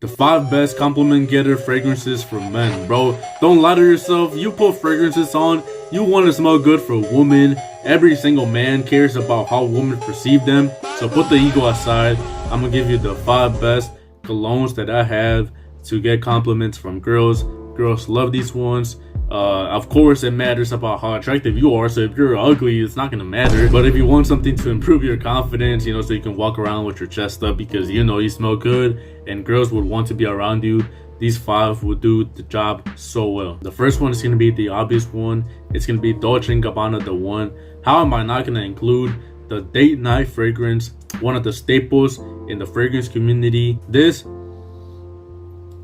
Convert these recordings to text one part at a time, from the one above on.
The 5 best compliment getter fragrances for men, bro. Don't lie to yourself. You put fragrances on, you want to smell good for a woman. Every single man cares about how women perceive them. So put the ego aside. I'm gonna give you the 5 best colognes that I have to get compliments from girls. Girls love these ones. Of course, it matters about how attractive you are. So if you're ugly, it's not gonna matter. But if you want something to improve your confidence, you know, so you can walk around with your chest up because you know you smell good and girls would want to be around you, these 5 will do the job so well. The first one is gonna be the obvious one. It's gonna be Dolce&Gabbana The One. How am I not gonna include the date night fragrance, one of the staples in the fragrance community? This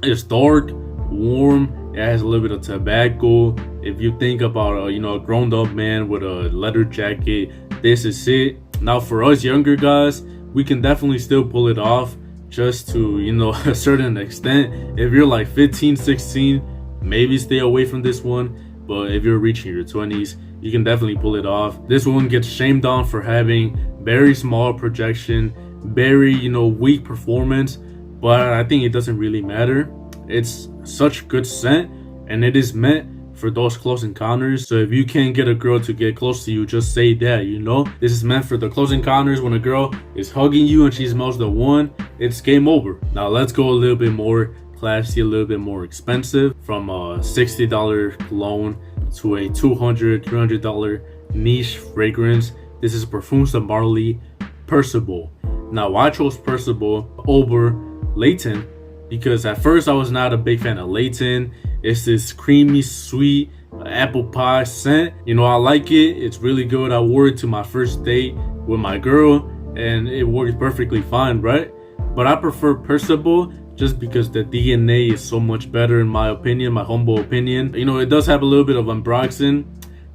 is dark, warm. It has a little bit of tobacco. If you think about you know, a grown-up man with a leather jacket, this is it. Now for us younger guys, we can definitely still pull it off, just to, you know, a certain extent. If you're like 15, 16, maybe stay away from this one. But if you're reaching your 20s, you can definitely pull it off. This one gets shamed on for having very small projection, very, you know, weak performance, but I think it doesn't really matter. It's such good scent, and it is meant for those close encounters. So if you can't get a girl to get close to you, just say that, you know. This is meant for the close encounters. When a girl is hugging you and she smells the one, it's game over. Now let's go a little bit more classy, a little bit more expensive. From a $60 cologne to a $200, $300 niche fragrance. This is Parfums de Marly Percival. Now I chose Percival over Layton because at first I was not a big fan of Layton. It's this creamy, sweet apple pie scent. You know, I like it. It's really good. I wore it to my first date with my girl and it worked perfectly fine, right? But I prefer Percival just because the DNA is so much better, in my opinion, my humble opinion. You know, it does have a little bit of ambroxan.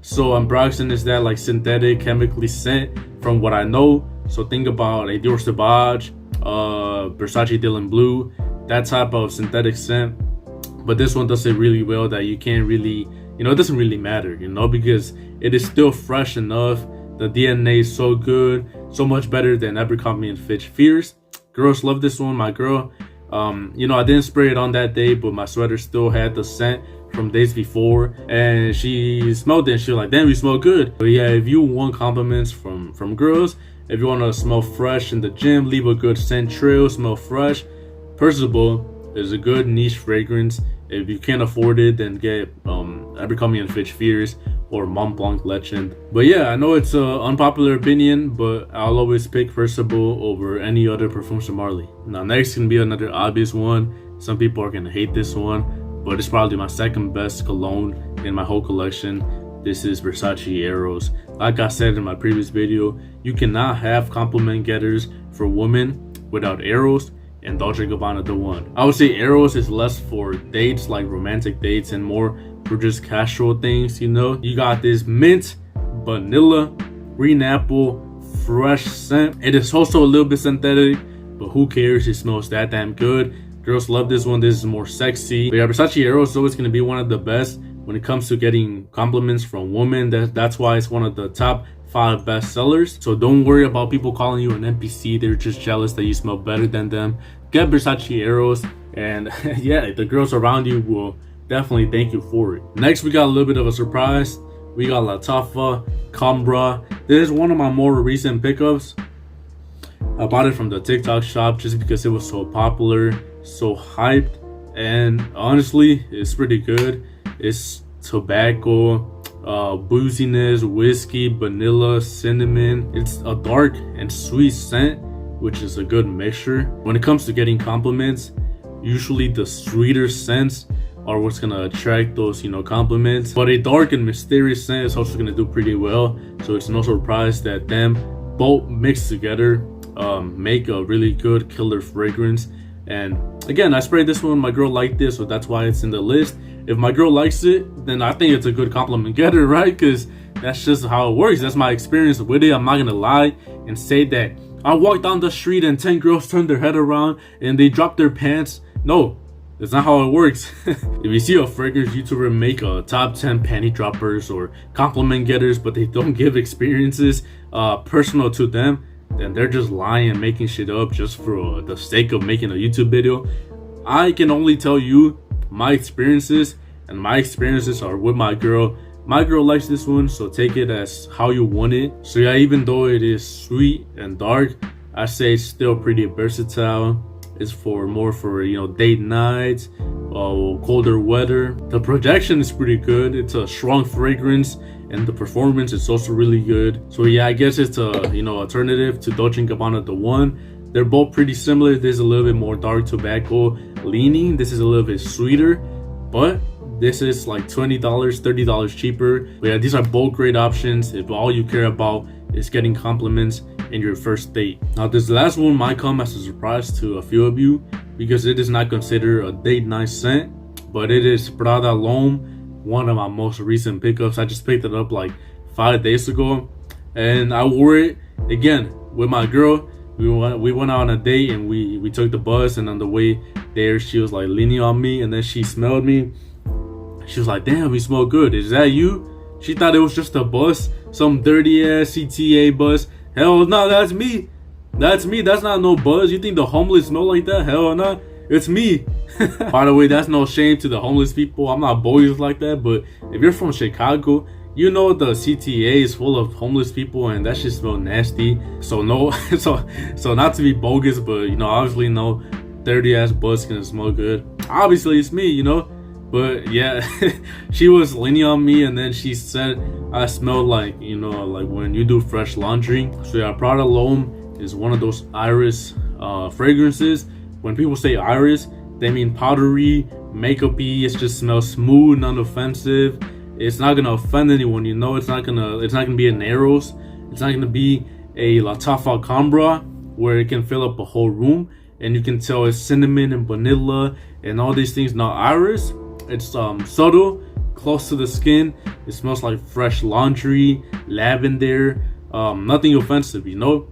So ambroxan is that like synthetic chemically scent from what I know. So think about a Dior Sauvage, Versace Dylan Blue, that type of synthetic scent. But this one does it really well that you can't really, you know, it doesn't really matter, you know, because it is still fresh enough. The DNA is so good, so much better than Abercrombie & Fitch Fierce. Girls love this one. My girl, you know, I didn't spray it on that day, but my sweater still had the scent from days before, and she smelled it and she was like, damn, you smell good. But yeah, if you want compliments from girls, if you want to smell fresh in the gym, leave a good scent trail, smell fresh, Percival is a good niche fragrance. If you can't afford it, then get Abercrombie & Fitch Fierce or Mont Blanc Legend. But yeah, I know it's an unpopular opinion, but I'll always pick Percival over any other Parfums de Marly. Now next can be another obvious one. Some people are gonna hate this one, but it's probably my second best cologne in my whole collection. This is Versace Eros. Like I said in my previous video, you cannot have compliment getters for women without Eros and Dolce&Gabbana The One. I would say Eros is less for dates, like romantic dates, and more for just casual things, you know. You got this mint, vanilla, green apple, fresh scent. It is also a little bit synthetic, but who cares? It smells that damn good. Girls love this one. This is more sexy. But yeah, Versace Eros is always going to be one of the best when it comes to getting compliments from women. That's why it's one of the top 5 best sellers. So don't worry about people calling you an NPC. They're just jealous that you smell better than them. Get Versace Eros, and yeah, the girls around you will definitely thank you for it. Next, we got a little bit of a surprise. We got Lattafa Khamrah. This is one of my more recent pickups. I bought it from the TikTok shop just because it was so popular, so hyped, and honestly, it's pretty good. It's tobacco, booziness, whiskey, vanilla, cinnamon. It's a dark and sweet scent, which is a good mixture. When it comes to getting compliments, usually the sweeter scents are what's gonna attract those, you know, compliments. But a dark and mysterious scent is also gonna do pretty well. So it's no surprise that them both mixed together make a really good killer fragrance. And again, I sprayed this one. My girl liked this, so that's why it's in the list. If my girl likes it, then I think it's a good compliment getter, right? Because that's just how it works. That's my experience with it. I'm not gonna lie and say that I walked down the street and 10 girls turned their head around and they dropped their pants. No, that's not how it works. If you see a fragrance YouTuber make a top 10 panty droppers or compliment getters, but they don't give experiences personal to them, then they're just lying and making shit up just for the sake of making a YouTube video. I can only tell you my experiences, and my experiences are with my girl. My girl likes this one, so take it as how you want it. So yeah, even though it is sweet and dark, I say it's still pretty versatile. It's more for date nights, colder weather. The projection is pretty good. It's a strong fragrance, and the performance is also really good. So yeah, I guess it's a alternative to Dolce&Gabbana The One. They're both pretty similar. There's a little bit more dark tobacco leaning. This is a little bit sweeter, but this is like $20, $30 cheaper. But yeah, these are both great options if all you care about is getting compliments in your first date. Now this last one might come as a surprise to a few of you because it is not considered a date night scent, but it is Prada L'Homme, one of my most recent pickups. I just picked it up like 5 days ago, and I wore it again with my girl. We went out on a date, and we took the bus, and on the way there she was like leaning on me, and then she smelled me. She was like, "Damn, you smell good. Is that you?" She thought it was just a bus, some dirty ass CTA bus. Hell no, that's me. That's me. That's not no buzz. You think the homeless smell like that? Hell no, it's me. By the way, that's no shame to the homeless people. I'm not bogus like that, but if you're from Chicago, you know the CTA is full of homeless people, and that shit smell nasty. So no, so not to be bogus, but obviously no dirty ass buzz can smell good. Obviously it's me, But yeah, she was leaning on me, and then she said I smelled like like when you do fresh laundry. So yeah, Prada L'Homme is one of those iris fragrances. When people say iris, they mean powdery, makeup-y. It just smells smooth, non-offensive. It's not gonna offend anyone, It's not gonna be an Eros. It's not gonna be a Lattafa Khamrah where it can fill up a whole room and you can tell it's cinnamon and vanilla and all these things. Not iris. It's subtle, close to the skin. It smells like fresh laundry, lavender, nothing offensive,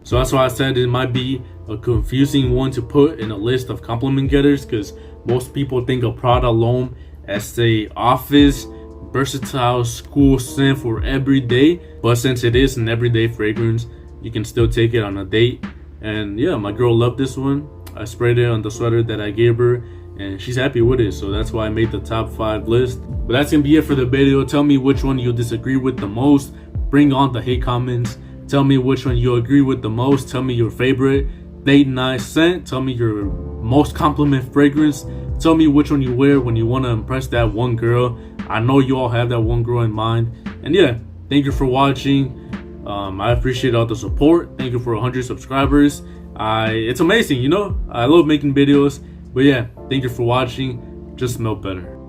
So that's why I said it might be a confusing one to put in a list of compliment getters, because most people think of Prada L'Homme as a office, versatile school scent for every day. But since it is an everyday fragrance, you can still take it on a date. And yeah, my girl loved this one. I sprayed it on the sweater that I gave her, and she's happy with it, so that's why I made the top 5 list. But that's gonna be it for the video. Tell me which one you disagree with the most. Bring on the hate comments. Tell me which one you agree with the most. Tell me your favorite date night scent. Tell me your most compliment fragrance. Tell me which one you wear when you want to impress that one girl. I know you all have that one girl in mind. And yeah, thank you for watching. I appreciate all the support. Thank you for 100 subscribers. It's amazing, I love making videos. But yeah, thank you for watching. Just smell better.